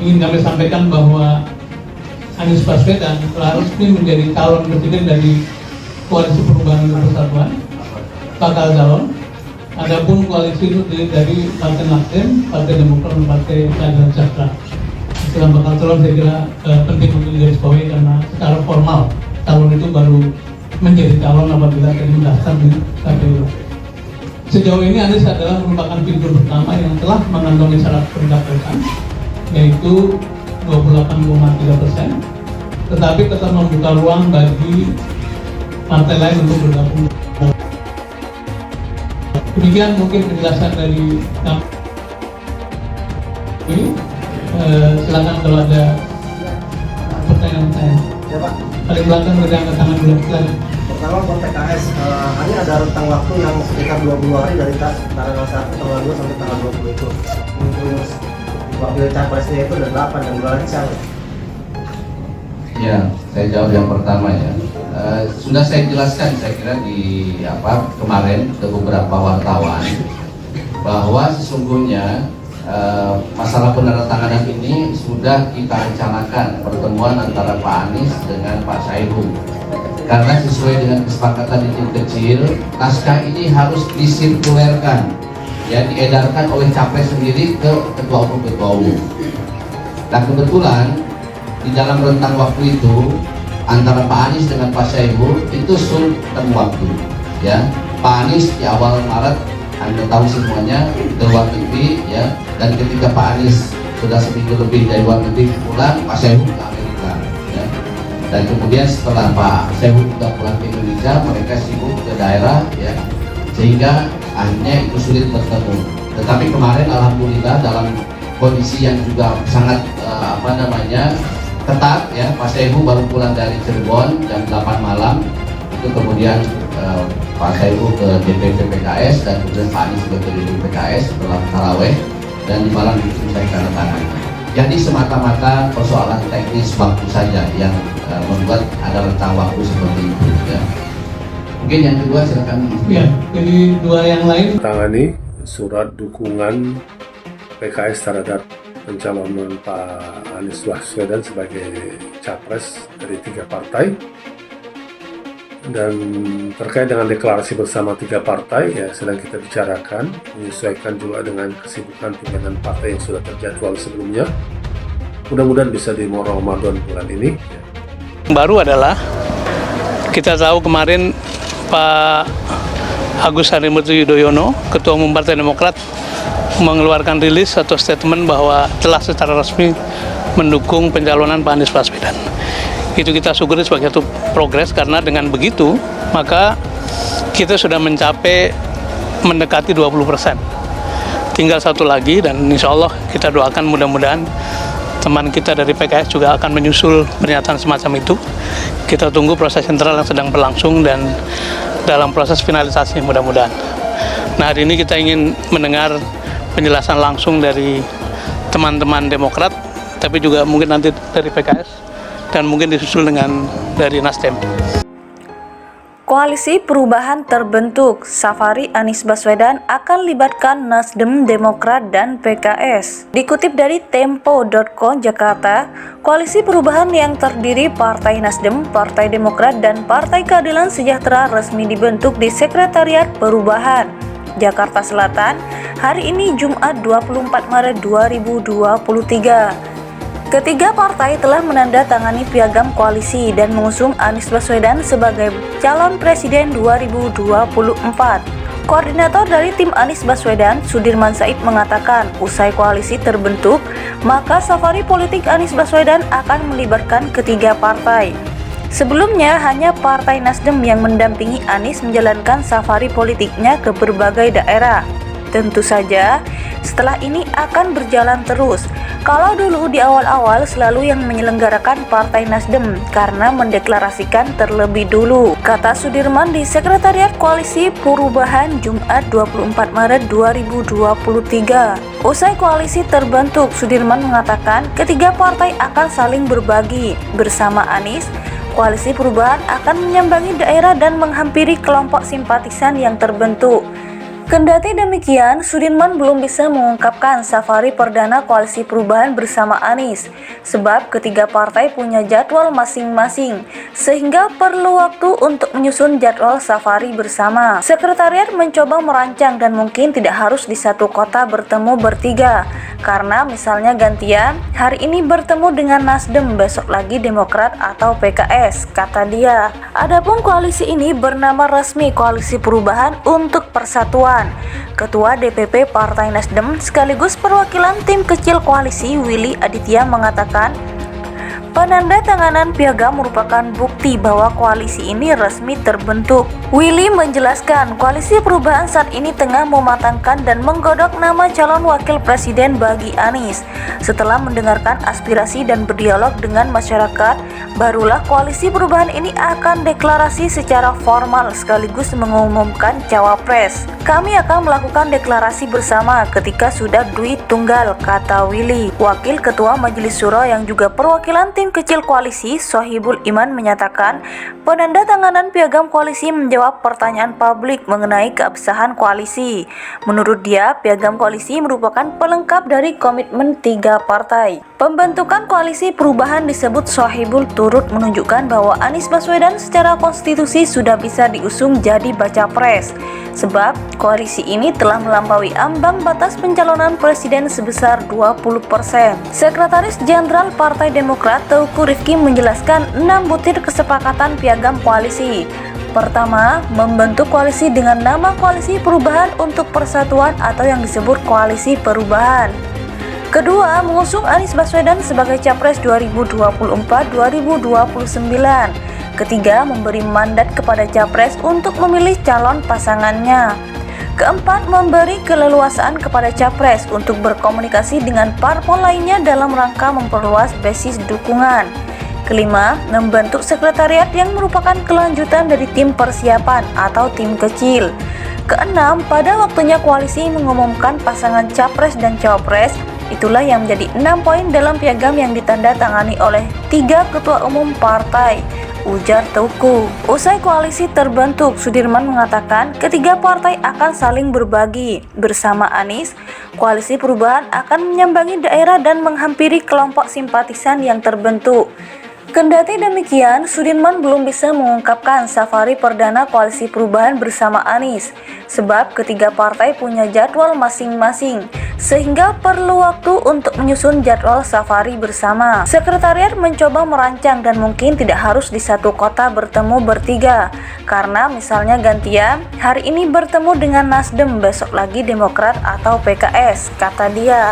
ingin kami sampaikan bahwa Anies Baswedan telah resmi menjadi calon presiden dari Koalisi Perubahan dan Persatuan, bakal calon. Adapun koalisi itu dari Partai Nasdem, Partai Demokrat, dan Partai Keadilan Sejahtera. Istilah bakal calon saya kira penting untuk digarisbawahi karena secara formal calon itu baru menjadi calon apabila tadi mendaftar di KPU. Sejauh ini Anies adalah merupakan figur pertama yang telah mengantongi syarat pencapresan, yaitu 28,3%, tetapi tetap membuka ruang bagi partai lain untuk bergabung. Demikian mungkin penjelasan dari kami. Silakan kalau ada pertanyaan saya. Ya Pak. Paling belakang beri angkat tangan dulu. Pertama buat PKS, ini ada rentang waktu yang sekitar 20 hari dari tanggal 1, tanggal 2 sampai tanggal 20 itu. Untuk wakil capresnya itu ada 8 dan 2 lagi siapa? Ya, saya jawab yang pertama ya. Sudah saya jelaskan saya kira di kemarin ke beberapa wartawan bahwa sesungguhnya masalah penandatanganan ini sudah kita rencanakan pertemuan antara Pak Anies dengan Pak Saihu. Karena sesuai dengan kesepakatan di tim kecil, naskah ini harus disirkulerkan, ya diedarkan oleh capres sendiri ke ketua umum. Nah kebetulan di dalam rentang waktu itu antara Pak Anies dengan Pak Saihu itu sulit ketemu waktu, ya. Pak Anies di awal Maret, Anda tahu semuanya, ke luar negeri, ya. Dan ketika Pak Anies sudah seminggu lebih dari luar negeri pulang, Pak Saihu ke Amerika, ya. Dan kemudian setelah Pak Saihu sudah pulang ke Indonesia, mereka sibuk ke daerah, ya. Sehingga akhirnya itu sulit bertemu. Tetapi kemarin alhamdulillah dalam kondisi yang juga sangat ketat, ya. Pak Saihu baru pulang dari Cirebon jam 8 malam, itu kemudian Pak Saihu ke DPP PKS dan kemudian Pak Anies juga ke DPP PKS setelah taraweh, dan di malam itu saya tanda tangan. Jadi semata-mata persoalan teknis waktu saja yang membuat ada rentang waktu seperti itu, ya. Mungkin yang kedua silakan. Ya, jadi dua yang lain. Tangani surat dukungan PKS terhadap pencalonan Pak Anies Baswedan sebagai capres dari 3 partai, dan terkait dengan deklarasi bersama 3 partai ya sedang kita bicarakan, menyesuaikan juga dengan kesibukan pimpinan partai yang sudah terjadwal sebelumnya. Mudah-mudahan bisa di Ramadan bulan ini. Baru adalah kita tahu kemarin Pak Agus Harimurti Yudhoyono, Ketua Umum Partai Demokrat, mengeluarkan rilis atau statement bahwa telah secara resmi mendukung pencalonan Pak Anies Baswedan. Itu kita syukuri sebagai satu progres, karena dengan begitu maka kita sudah mencapai mendekati 20%. Tinggal satu lagi, dan insya Allah kita doakan mudah-mudahan teman kita dari PKS juga akan menyusul pernyataan semacam itu. Kita tunggu proses internal yang sedang berlangsung dan dalam proses finalisasi mudah-mudahan. Nah hari ini kita ingin mendengar penjelasan langsung dari teman-teman Demokrat, tapi juga mungkin nanti dari PKS, dan mungkin disusul dengan dari Nasdem. Koalisi Perubahan terbentuk. Safari Anies Baswedan akan libatkan Nasdem, Demokrat, dan PKS. Dikutip dari Tempo.co Jakarta, Koalisi Perubahan yang terdiri Partai Nasdem, Partai Demokrat, dan Partai Keadilan Sejahtera resmi dibentuk di Sekretariat Perubahan, Jakarta Selatan, hari ini Jumat 24 Maret 2023. Ketiga partai telah menandatangani piagam koalisi dan mengusung Anies Baswedan sebagai calon presiden 2024. Koordinator dari tim Anies Baswedan, Sudirman Said, mengatakan usai koalisi terbentuk, maka safari politik Anies Baswedan akan melibatkan ketiga partai. Sebelumnya hanya Partai Nasdem yang mendampingi Anies menjalankan safari politiknya ke berbagai daerah. Tentu saja setelah ini akan berjalan terus. Kalau dulu di awal-awal selalu yang menyelenggarakan Partai Nasdem karena mendeklarasikan terlebih dulu, kata Sudirman di Sekretariat Koalisi Perubahan Jumat 24 Maret 2023. Usai koalisi terbentuk, Sudirman mengatakan ketiga partai akan saling berbagi. Bersama Anies, Koalisi Perubahan akan menyambangi daerah dan menghampiri kelompok simpatisan yang terbentuk. Kendati demikian, Sudirman belum bisa mengungkapkan safari perdana Koalisi Perubahan bersama Anies, sebab ketiga partai punya jadwal masing-masing, sehingga perlu waktu untuk menyusun jadwal safari bersama. Sekretariat mencoba merancang dan mungkin tidak harus di satu kota bertemu bertiga, karena misalnya gantian, hari ini bertemu dengan Nasdem, besok lagi Demokrat atau PKS, kata dia. Adapun koalisi ini bernama resmi Koalisi Perubahan untuk Persatuan. Ketua DPP Partai Nasdem sekaligus perwakilan tim kecil koalisi Willy Aditya mengatakan, penandatanganan piagam merupakan bukti bahwa koalisi ini resmi terbentuk. Willy menjelaskan, Koalisi Perubahan saat ini tengah mematangkan dan menggodok nama calon wakil presiden bagi Anies. Setelah mendengarkan aspirasi dan berdialog dengan masyarakat, barulah Koalisi Perubahan ini akan deklarasi secara formal sekaligus mengumumkan cawapres. Kami akan melakukan deklarasi bersama ketika sudah duit tunggal, kata Willy. Wakil Ketua Majelis Syuro yang juga perwakilan tim kecil koalisi, Sohibul Iman, menyatakan penandatanganan piagam koalisi menjawab pertanyaan publik mengenai keabsahan koalisi. Menurut dia, piagam koalisi merupakan pelengkap dari komitmen tiga partai. Pembentukan Koalisi Perubahan disebut Sohibul turut menunjukkan bahwa Anies Baswedan secara konstitusi sudah bisa diusung jadi baca pres, sebab koalisi ini telah melampaui ambang batas pencalonan presiden sebesar 20%. Sekretaris Jenderal Partai Demokrat Teuku Rifki menjelaskan 6 butir kesepakatan piagam koalisi. Pertama, membentuk koalisi dengan nama Koalisi Perubahan untuk Persatuan atau yang disebut Koalisi Perubahan. Kedua, mengusung Anies Baswedan sebagai Capres 2024-2029. Ketiga, memberi mandat kepada Capres untuk memilih calon pasangannya. Keempat, memberi keleluasaan kepada Capres untuk berkomunikasi dengan parpol lainnya dalam rangka memperluas basis dukungan. Kelima, membentuk sekretariat yang merupakan kelanjutan dari tim persiapan atau tim kecil. Keenam, pada waktunya koalisi mengumumkan pasangan Capres dan Cawapres. Itulah yang menjadi 6 poin dalam piagam yang ditandatangani oleh 3 ketua umum partai, ujar Teuku. Usai koalisi terbentuk, Sudirman mengatakan ketiga partai akan saling berbagi. Bersama Anies, Koalisi Perubahan akan menyambangi daerah dan menghampiri kelompok simpatisan yang terbentuk. Kendati demikian, Sudirman belum bisa mengungkapkan safari perdana Koalisi Perubahan bersama Anies, sebab ketiga partai punya jadwal masing-masing, sehingga perlu waktu untuk menyusun jadwal safari bersama. Sekretariat mencoba merancang dan mungkin tidak harus di satu kota bertemu bertiga, karena misalnya gantian, hari ini bertemu dengan Nasdem, besok lagi Demokrat atau PKS, kata dia.